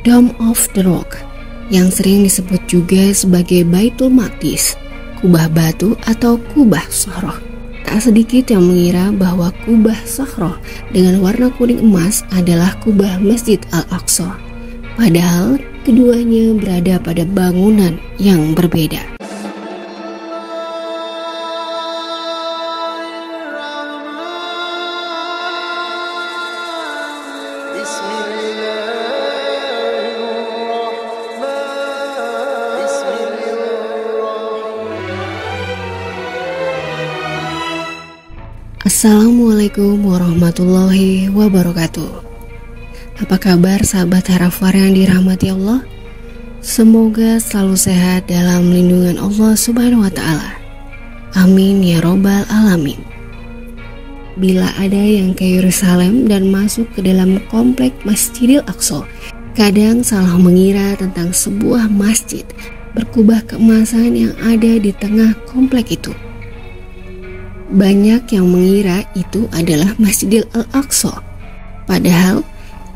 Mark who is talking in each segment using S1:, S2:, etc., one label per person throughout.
S1: Dome of the Rock, yang sering disebut juga sebagai Baitul Maqdis, kubah batu atau kubah Sahroh. Tak sedikit yang mengira bahwa kubah Sahroh dengan warna kuning emas adalah kubah Masjid Al-Aqsa. Padahal keduanya berada pada bangunan yang berbeda. Assalamualaikum warahmatullahi wabarakatuh. Apa kabar sahabat Harafar yang dirahmati Allah? Semoga selalu sehat dalam lindungan Allah Subhanahu wa Ta'ala. Amin ya Robbal Alamin. Bila ada yang ke Yerusalem dan masuk ke dalam komplek Masjidil Aqsa, kadang salah mengira tentang sebuah masjid berkubah keemasan yang ada di tengah komplek itu. Banyak yang mengira itu adalah Masjidil Al-Aqsa, padahal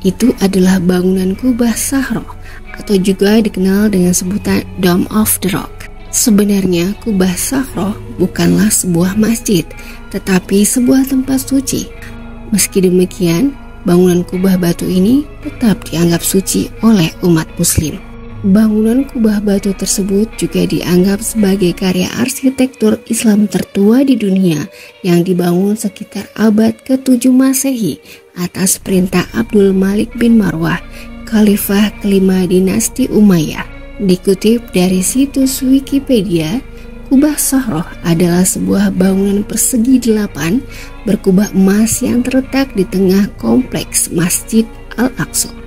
S1: itu adalah bangunan kubah Sahroh atau juga dikenal dengan sebutan Dome of the Rock. Sebenarnya kubah Sahroh bukanlah sebuah masjid, tetapi sebuah tempat suci. Meski demikian, bangunan kubah batu ini tetap dianggap suci oleh umat muslim. Bangunan kubah batu tersebut juga dianggap sebagai karya arsitektur Islam tertua di dunia yang dibangun sekitar abad ke-7 Masehi atas perintah Abdul Malik bin Marwah, Khalifah kelima dinasti Umayyah. Dikutip dari situs Wikipedia, kubah Sahroh adalah sebuah bangunan persegi 8 berkubah emas yang terletak di tengah kompleks Masjid Al-Aqsa.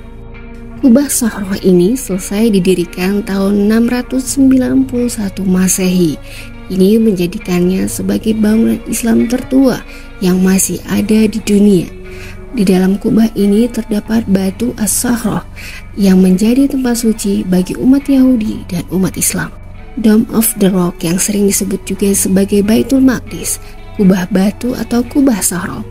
S1: Kubah Sahroh ini selesai didirikan tahun 691 Masehi. Ini menjadikannya sebagai bangunan Islam tertua yang masih ada di dunia. Di dalam kubah ini terdapat batu As-Sahroh yang menjadi tempat suci bagi umat Yahudi dan umat Islam. Dome of the Rock yang sering disebut juga sebagai Baitul Maqdis, kubah batu atau kubah Sahroh,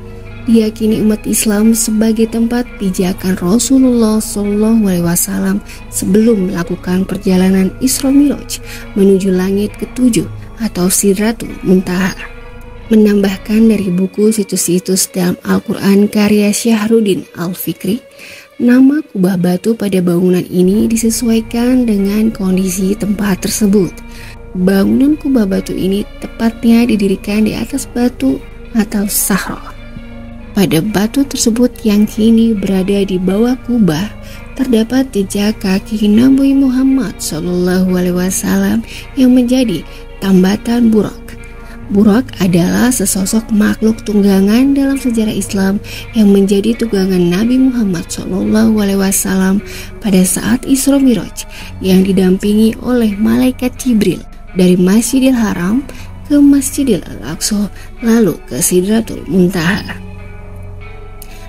S1: diyakini umat Islam sebagai tempat pijakan Rasulullah SAW sebelum melakukan perjalanan Isra Mi'raj menuju langit ke-7 atau Sidratul Muntaha. Menambahkan dari buku situs-situs dalam Al-Quran karya Syahruddin Al-Fikri, nama kubah batu pada bangunan ini disesuaikan dengan kondisi tempat tersebut. Bangunan kubah batu ini tepatnya didirikan di atas batu atau Sahroh. Pada batu tersebut yang kini berada di bawah kubah, terdapat jejak kaki Nabi Muhammad SAW yang menjadi tambatan Burak. Burak adalah sesosok makhluk tunggangan dalam sejarah Islam yang menjadi tunggangan Nabi Muhammad SAW pada saat Isra Mi'raj yang didampingi oleh malaikat Jibril dari Masjidil Haram ke Masjidil Al-Aqsa lalu ke Sidratul Muntaha.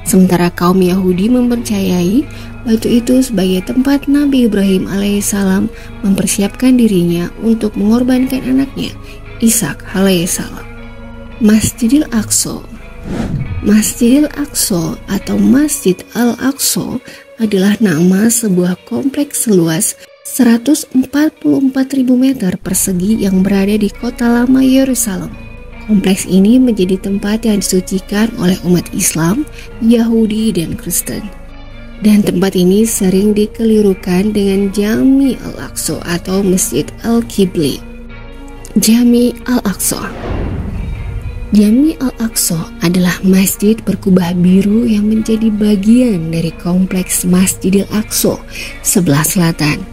S1: Sementara kaum Yahudi mempercayai batu itu sebagai tempat Nabi Ibrahim alaihissalam mempersiapkan dirinya untuk mengorbankan anaknya Ishak alaihissalam. Masjidil Aqsa. Masjidil Aqsa atau Masjid Al-Aqsa adalah nama sebuah kompleks seluas 144.000 meter persegi yang berada di kota lama Yerusalem. Kompleks ini menjadi tempat yang disucikan oleh umat Islam, Yahudi, dan Kristen. Dan tempat ini sering dikelirukan dengan Jami Al-Aqsa atau Masjid Al-Qibli. Jami Al-Aqsa. Jami Al-Aqsa adalah masjid berkubah biru yang menjadi bagian dari kompleks Masjidil Aqsa sebelah selatan.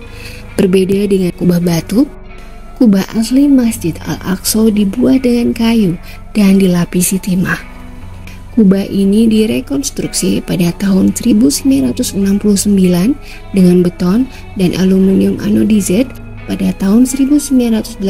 S1: Berbeda dengan kubah batu, kubah asli Masjid Al-Aqsa dibuat dengan kayu dan dilapisi timah. Kubah ini direkonstruksi pada tahun 1969 dengan beton dan aluminium anodized. Pada tahun 1983,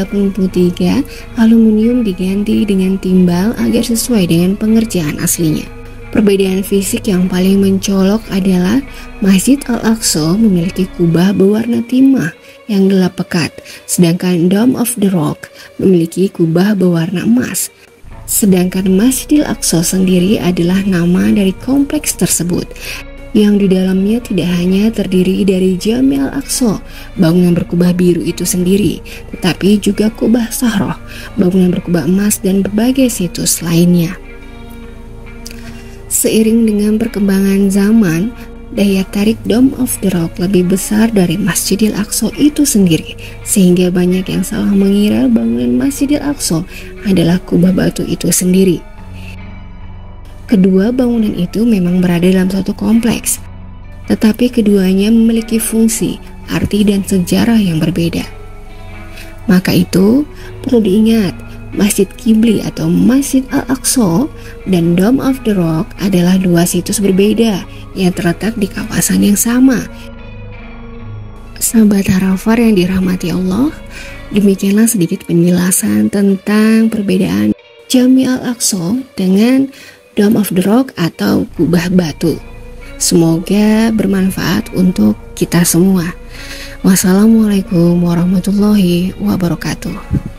S1: aluminium diganti dengan timbal agar sesuai dengan pengerjaan aslinya. Perbedaan fisik yang paling mencolok adalah Masjid Al-Aqsa memiliki kubah berwarna timah yang gelap pekat, sedangkan Dome of the Rock memiliki kubah berwarna emas. Sedangkan Masjidil Aqsa sendiri adalah nama dari kompleks tersebut. yang di dalamnya tidak hanya terdiri dari Jami' Al-Aqsa, bangunan berkubah biru itu sendiri, tetapi juga Kubah Sahroh, bangunan berkubah emas dan berbagai situs lainnya. Seiring dengan perkembangan zaman, daya tarik Dome of the Rock lebih besar dari Masjidil Aqsa itu sendiri, sehingga banyak yang salah mengira bangunan Masjidil Aqsa adalah kubah batu itu sendiri. Kedua bangunan itu memang berada dalam suatu kompleks, tetapi keduanya memiliki fungsi, arti, dan sejarah yang berbeda. Maka itu perlu diingat, Masjid Qibli atau Masjid Al-Aqsa dan Dome of the Rock adalah dua situs berbeda yang terletak di kawasan yang sama. Sahabat Harafar yang dirahmati Allah, demikianlah sedikit penjelasan tentang perbedaan Jami' Al-Aqsa dengan Dome of the Rock atau kubah batu. Semoga bermanfaat untuk kita semua. Wassalamualaikum warahmatullahi wabarakatuh.